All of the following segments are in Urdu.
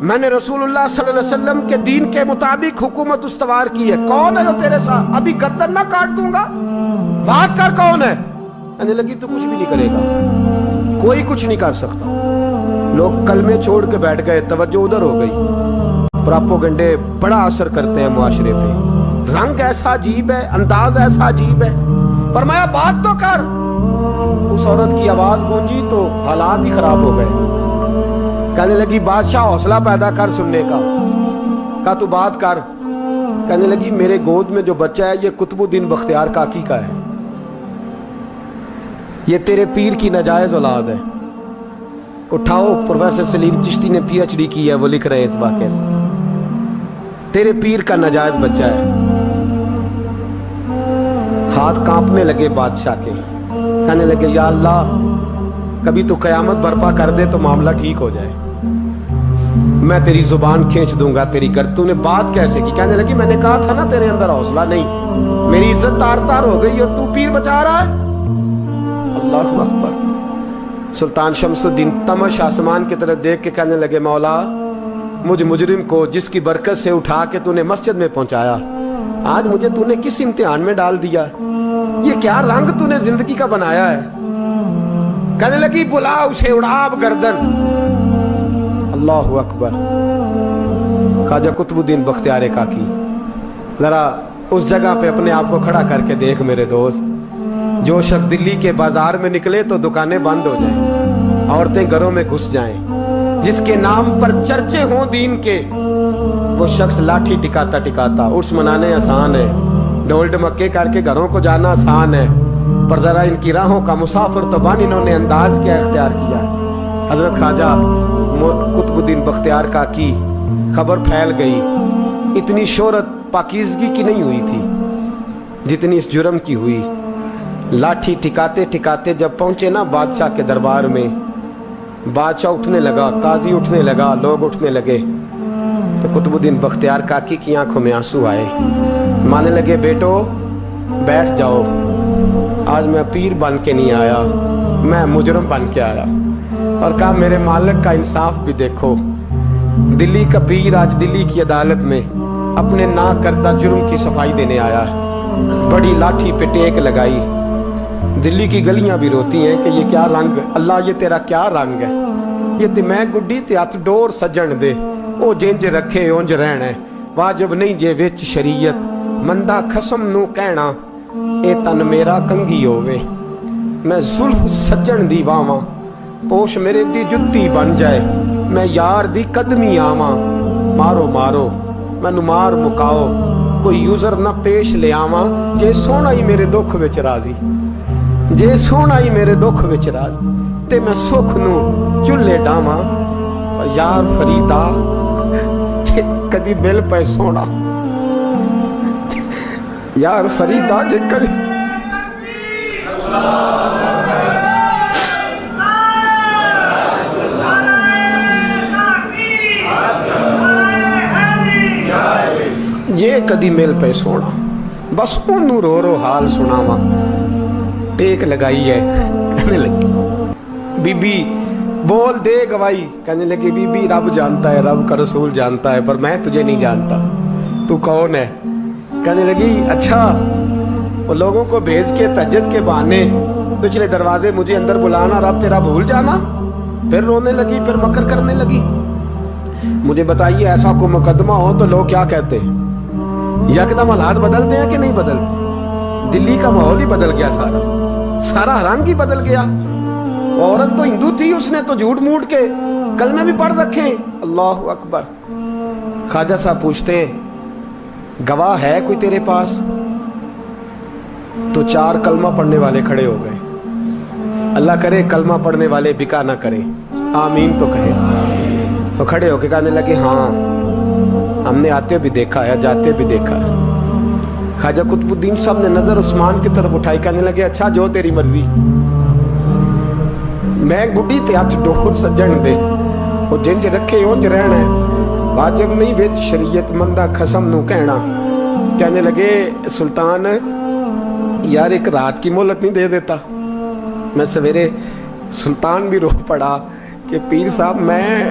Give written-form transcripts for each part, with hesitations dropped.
میں نے رسولullah صلی اللہ علیہ وسلم کے دین کے مطابق حکومت استوار کی ہے. کون ہے جو تیرے ساتھ؟ ابھی گردن نہ کاٹ دوں گا, بات کر کون ہے. کہنے لگی تو کچھ بھی نہیں کرے گا, کوئی کچھ نہیں کر سکتا. لوگ کلمے چھوڑ کے بیٹھ گئے, توجہ ادھر ہو گئی. پراپوگنڈے بڑا اثر کرتے ہیں معاشرے پہ. رنگ ایسا عجیب ہے, انداز ایسا عجیب ہے. فرمایا بات تو کر. اس عورت کی آواز گونجی تو حالات ہی خراب ہو گئے. کہنے لگی بادشاہ حوصلہ پیدا کر سننے کا. کہا تو بات کر. کہنے لگی میرے گود میں جو بچہ ہے یہ قطب الدین بختیار کاکی کا ہے, یہ تیرے پیر کی ناجائز اولاد ہے. اٹھاؤ, پروفیسر سلیم چشتی نے پی ایچ ڈی کی ہے, وہ لکھ رہے ہیں اس واقعے میں. تیرے پیر کا ناجائز بچہ ہے. ہاتھ کانپنے لگے بادشاہ کے. کہنے لگے یا اللہ کبھی تو قیامت برپا کر دے تو معاملہ ٹھیک ہو جائے, میں تیری زبان کھینچ دوں گا تیری گر. تو نے بات کیسے کی؟ کہنے لگی میں نے کہا تھا نا تیرے اندر حوصلہ نہیں, میری عزت تار تار ہو گئی اور تو پیر بچا رہا ہے. اللہ اکبر. سلطان شمس الدین تمش آسمان کی طرف دیکھ کے کہنے لگے مولا مجھ مجرم کو جس کی برکت سے اٹھا کے تو نے مسجد میں پہنچایا, آج مجھے تو نے کس امتحان میں ڈال دیا؟ یہ کیا رنگ تو نے زندگی کا بنایا ہے؟ کہنے لگی بلا اسے, اڑا اب گردن. اللہ اکبر. خواجہ قطب الدین بختیار کاکی, ذرا اس جگہ پہ اپنے آپ کو کھڑا کر کے دیکھ میرے دوست. جو شخص دلی کے بازار میں نکلے تو دکانیں بند ہو جائیں, عورتیں گھروں میں گھس جائیں, جس کے نام پر چرچے ہوں دین کے, وہ شخص لاٹھی ٹکاتا ٹکاتا. عرس منانے آسان ہے, ڈھول ڈمکے کر کے گھروں کو جانا آسان ہے, پر ذرا ان کی راہوں کا مسافر تو بن انہوں نے انداز کیا اختیار کیا. حضرت خواجہ قطب الدین بختیار کاکی خبر پھیل گئی. اتنی شہرت پاکیزگی کی نہیں ہوئی تھی جتنی اس جرم کی ہوئی. لاٹھی ٹکاتے ٹکاتے جب پہنچے نا بادشاہ کے دربار میں, بادشاہ اٹھنے لگا, قاضی اٹھنے لگا, لوگ اٹھنے لگے, تو قطب الدین بختیار کاکی کی آنکھوں میں آنسو آئے. مانے لگے بیٹو بیٹھ جاؤ, آج میں پیر بن کے نہیں آیا, میں مجرم بن کے آیا. اور کہا میرے مالک کا انصاف بھی دیکھو, دلی کا پیر آج دلی کی عدالت میں اپنے نہ کردہ جرم کی صفائی دینے آیا ہے. بڑی لاٹھی پہ ٹیک لگائی. دلی کی گلیاں بھی روتی ہیں کہ یہ کیا رنگ, اللہ یہ تیرا کیا رنگ ہے. یہ تے میں گڈی تے ہاتھ ڈور سجن دے, او جنج رکھے اونج رہنا ہے, واجب نہیں جے وچ شریعت, مندہ خسم نو کہنا اے تن میرا کنگھی ہووے. میں زلف سجن دی واواں, پوش میرے دی جتی بن جائے, میں یار دی قدمی آواں. مارو مارو مینوں مار مکاؤ, کوئی یوزر نہ پیش لے آواں, جے سونا ہی میرے دکھ وچ راضی, جے سونا ہی میرے دکھ وچ راضی, تے میں سکھ نو چلے ڈاواں. یار فریدا جے کدی مل پے سونا, یار فریدا جے کدی. یہ کدی مل پہ سونا, بس انہوں رو رو حال سناواں. ٹیک لگائی ہے. کہنے لگی بی بی بول دے گواہی. کہنے لگی بی بی رب جانتا ہے, رب کا رسول جانتا ہے, پر میں تجھے نہیں جانتا, تو کون ہے؟ کہنے لگی اچھا وہ لوگوں کو بھیج کے تہجد کے بہانے پچھلے دروازے مجھے اندر بلانا, رب تیرا بھول جانا. پھر رونے لگی, پھر مکر کرنے لگی. مجھے بتائیے ایسا کوئی مقدمہ ہو تو لوگ کیا کہتے ہیں؟ یکدم حالات بدلتے ہیں کہ نہیں بدلتے؟ دلی کا ماحول ہی بدل گیا, سارا رنگ ہی بدل گیا. عورت تو ہندو تھی, اس نے تو جھوٹ موٹ کے کلمے بھی پڑھ رکھے. اللہ اکبر. خواجہ صاحب پوچھتے ہیں گواہ ہے کوئی تیرے پاس؟ تو 4 کلمہ پڑھنے والے کھڑے ہو گئے. اللہ کرے کلمہ پڑھنے والے بکا نہ کریں, آمین تو کہیں. تو کھڑے ہو کے کہنے لگے ہاں ہم نے آتے بھی دیکھا ہے, جاتے بھی دیکھا ہے. خواجہ قطب الدین صاحب نے نظر عثمان کی طرف اٹھائی. کہنے لگے اچھا جو تیری مرضی, میں گڈی تے ہاتھ ڈور سجن دے, وہ جنج رکھے اونج رہنا ہے, واجب نہیں وچ شریعت, مندہ خسم نو کہنا. کہنے لگے سلطان یار ایک رات کی مہلت نہیں دے دیتا؟ میں سویرے سلطان بھی رو پڑا کہ پیر صاحب میں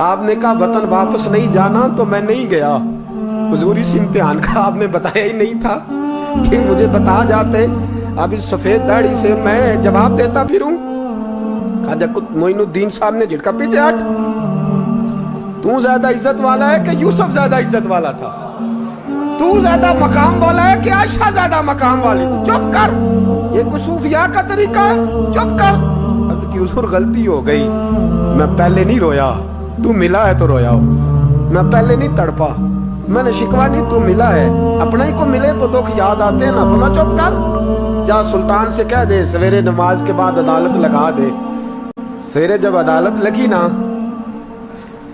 آپ نے کہا وطن واپس نہیں جانا تو میں نہیں گیا. حضور اس امتحان کا آپ نے بتایا ہی نہیں تھا کہ مجھے بتا جاتے. اب اس سفید داڑھی سے میں جواب دیتا پھروں. خواجہ معین الدین صاحب نے جھٹکا پیچھے ہٹ. تو زیادہ عزت والا ہے کہ یوسف زیادہ عزت والا تھا؟ تو زیادہ مقام والا ہے کہ عائشہ زیادہ مقام والی؟ چپ کر. یہ کچھ صوفیاء کا طریقہ ہے. چپ کر. عرض کی حضور غلطی ہو گئی. میں پہلے نہیں رویا. تو ملا ہے تو رویا ہو. میں پہلے نہیں تڑپا. میں نے شکوا نہیں. تو ملا ہے. اپنا ہی کو ملے تو دکھ یاد آتے ہیں نا. بولا چپ کر. جا سلطان سے کہہ دے سویرے نماز کے بعد عدالت لگا دے. سویرے جب عدالت لگی نا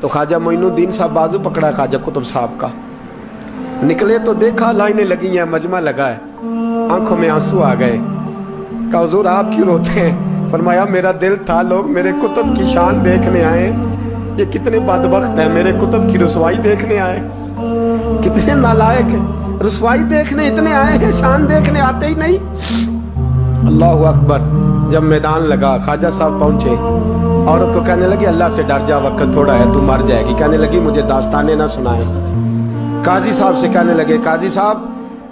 تو خواجہ معین الدین صاحب بازو پکڑا خواجہ قطب صاحب کا. نکلے تو دیکھا لائنیں لگی ہیں, مجمع لگا ہے. آنکھوں میں آنسو آ گئے. کہا حضور آپ کیوں روتے ہیں؟ فرمایا میرا دل تھا لوگ میرے کتب کی شان دیکھنے آئے. یہ کتنے بدبخت ہیں, میرے کتب کی رسوائی دیکھنے آئے. کتنے نالائق ہیں, رسوائی دیکھنے اتنے آئے ہیں, شان دیکھنے آتے ہی نہیں. اللہ اکبر. جب میدان لگا خواجہ صاحب پہنچے. عورت کو کہنے لگی اللہ سے ڈر جا, وقت تھوڑا ہے, تو مر جائے گی. کہنے لگی مجھے داستانیں نہ سنائیں. قاضی صاحب سے کہنے لگے قاضی صاحب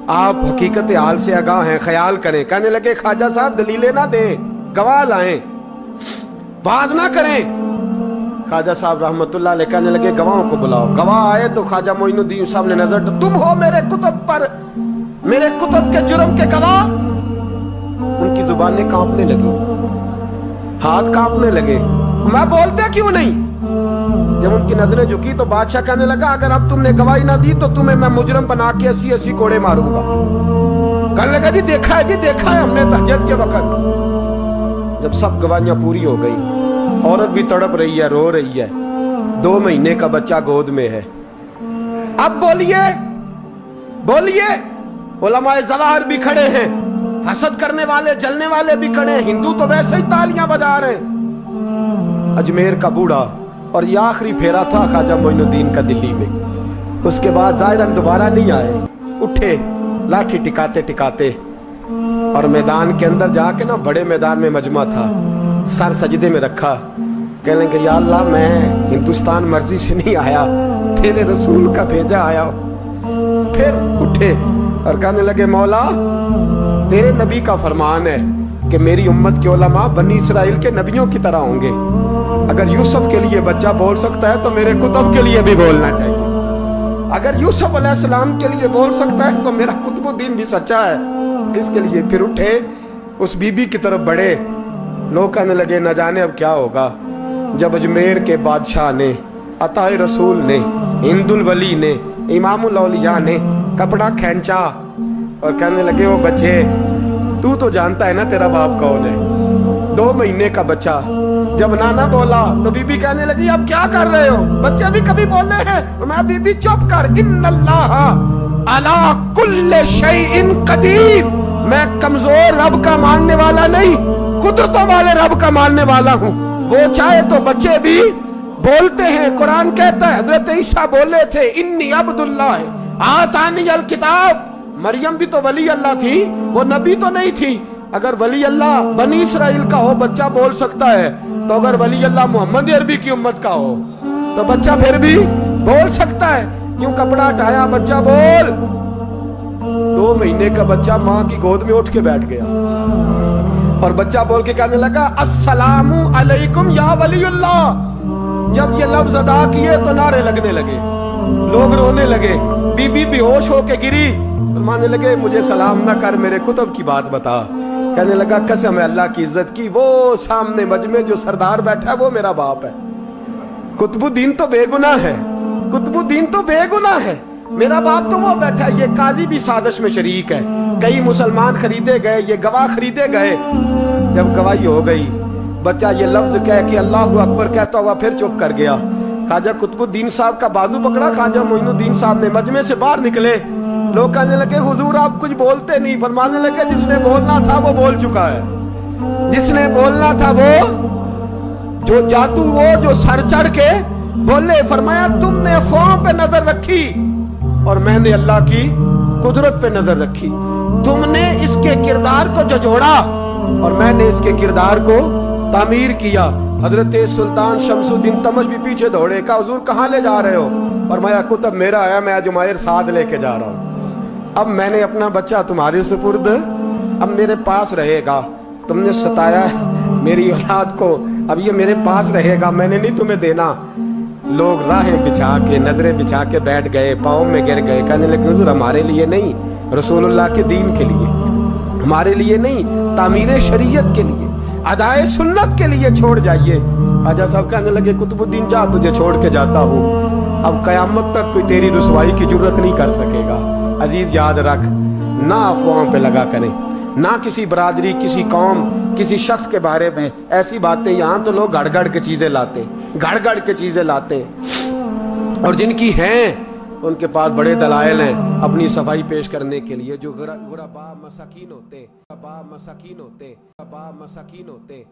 آپ حقیقت حال سے آگاہ ہیں, خیال کریں. کہنے لگے خواجہ صاحب دلیلیں نہ دیں, گواہ لائیں, باز نہ کریں. خواجہ صاحب رحمت اللہ علیہ کہنے لگے گواہوں کو بلاؤ. گواہ آئے تو خواجہ معین الدین صاحب نے نظر, تم ہو میرے کتب پر, میرے کتب کے جرم کے گواہ. ان کی زبانیں کانپنے لگی, ہاتھ کانپنے لگے. میں بولتے کیوں نہیں؟ جب ان کی نظریں جھکی تو بادشاہ کہنے لگا اگر اب تم نے گواہی نہ دی تو تمہیں میں مجرم بنا کے 80 کوڑے ماروں گا. کہنے لگا جی دیکھا ہے ہم نے تہجد کے وقت. جب سب گواہیاں پوری ہو گئی, عورت بھی تڑپ رہی ہے, رو رہی ہے, 2 مہینے کا بچہ گود میں ہے. اب بولیے علماء ظواہر بھی کھڑے ہیں, حسد کرنے والے جلنے والے بھی کھڑے ہیں, ہندو تو ویسے ہی تالیاں بجا رہے ہیں. اجمیر کا بوڑھا, اور یہ آخری پھیرا تھا خواجہ معین الدین کا دلی میں. اس کے بعد ظاہراً دوبارہ نہیں آئے. اٹھے لاٹھی ٹکاتے ٹکاتے اور میدان کے اندر جا کے نا, بڑے میدان میں مجمع تھا, سر سجدے میں رکھا. کہنے لگے یا اللہ میں ہندوستان مرضی سے نہیں آیا, تیرے رسول کا بھیجا آیا. پھر اٹھے اور کہنے لگے مولا تیرے نبی کا فرمان ہے کہ میری امت کے علماء بنی اسرائیل کے نبیوں کی طرح ہوں گے. اگر یوسف کے لیے بچہ بول سکتا ہے تو میرے کتب کے لیے بھی بولنا چاہیے. اگر یوسف علیہ السلام کے لیے بول سکتا ہے تو میرا قطب الدین بھی سچا ہے. اس کے لیے پھر اٹھے, اس بی بی کی طرف بڑھے. لوگ کہنے لگے نہ جانے اب کیا ہوگا. جب اجمیر کے بادشاہ نے, عطا رسول نے, ہند الولی نے, امام الاولیاء نے کپڑا کھینچا اور کہنے لگے وہ بچے تو جانتا ہے نا تیرا باپ کون ہے, 2 مہینے کا بچہ. جب نانا بولا تو بی بی کہنے لگی اب کیا کر رہے ہو, بچے بھی کبھی بولے ہیں. میں بی بی چپ کر, ان اللہ علی کل شیء قدیر. میں کمزور رب کا ماننے والا نہیں, قدرتوں والے رب کا ماننے والا ہوں. وہ چاہے تو بچے بھی بولتے ہیں. قرآن کہتا ہے حضرت عیسیٰ بولے تھے انی عبد اللہ آتانی الکتاب. مریم بھی تو ولی اللہ تھی, وہ نبی تو نہیں تھی. اگر ولی اللہ بنی اسرائیل کا ہو بچہ بول سکتا ہے, تو اگر ولی اللہ محمد عربی کی امت کا ہو تو بچہ پھر بھی بول سکتا ہے. کیوں کپڑا ہٹایا, بچہ بول. 2 مہینے کا بچہ ماں کی گود میں اٹھ کے بیٹھ گیا اور بچہ بول کے کہنے لگا السلام علیکم یا ولی اللہ. جب یہ لفظ ادا کیے تو نعرے لگنے لگے, لوگ رونے لگے. بی بی بے ہوش ہو کے گری, فرمانے لگے مجھے سلام نہ کر, میرے کتب کی بات بتا. کہنے لگا قسم ہے اللہ کی عزت کی, وہ سامنے مجمع جو سردار بیٹھا ہے وہ میرا باپ ہے. قطب الدین تو بے گناہ ہے, قطب الدین تو بے گناہ ہے, میرا باپ تو وہ بیٹھا ہے. یہ قاضی بھی سازش میں شریک ہے, کئی مسلمان خریدے گئے, یہ گواہ خریدے گئے. جب گواہی ہو گئی بچہ یہ لفظ کہہ کہ اللہ اکبر کہتا ہوا پھر چپ کر گیا. خواجہ قطب الدین صاحب کا بازو پکڑا, خواجہ معین الدین صاحب نے مجمع سے باہر نکلے. لوگ کہنے لگے حضور آپ کچھ بولتے نہیں. فرمانے لگے جس نے بولنا تھا وہ بول چکا ہے, جس نے بولنا تھا وہ, جو جادو وہ جو سر چڑھ کے بولے. فرمایا تم نے فارم پہ نظر رکھی اور میں نے اللہ کی قدرت پہ نظر رکھی. تم نے اس کے کردار کو جھجھوڑا اور میں نے اس کے کردار کو تعمیر کیا. حضرت سلطان شمسالدین تمش بھی پیچھے دوڑے، کہا حضور کہاں لے جا رہے ہو؟ فرمایا کتب میرا ہے، میں جمائر ساتھ لے کے جا رہا ہوں، اب میں نے اپنا بچہ تمہارے سپرد، اب میرے پاس رہے گا، تم نے ستایا ہے میری اولاد کو، اب یہ میرے پاس رہے گا، میں نے نہیں تمہیں دینا۔ لوگ راہیں بچھا کے، نظریں بچھا کے بیٹھ گئے، پاؤں میں گر گئے، کہنے لگے حضور ہمارے لیے نہیں، رسول اللہ کے دین کے لیے، ہمارے لیے نہیں، تعمیر شریعت کے لیے، ادائے سنت کے لیے چھوڑ جائیے۔ خواجہ صاحب کہنے لگے قطب الدین جا، تجھے چھوڑ کے جاتا ہوں، اب قیامت تک کوئی تیری رسوائی کی جرت نہیں کر سکے گا۔ عزیز یاد رکھ، نہ افواہوں پہ لگا کریں، نہ کسی برادری، کسی قوم، کسی شخص کے بارے میں ایسی باتیں، یہاں تو لوگ گڑ گڑ کے چیزیں لاتے ہیں، گڑ گڑ کے چیزیں لاتے ہیں، اور جن کی ہیں ان کے پاس بڑے دلائل ہیں اپنی صفائی پیش کرنے کے لیے، جو غرباء مساکین ہوتے ہیں،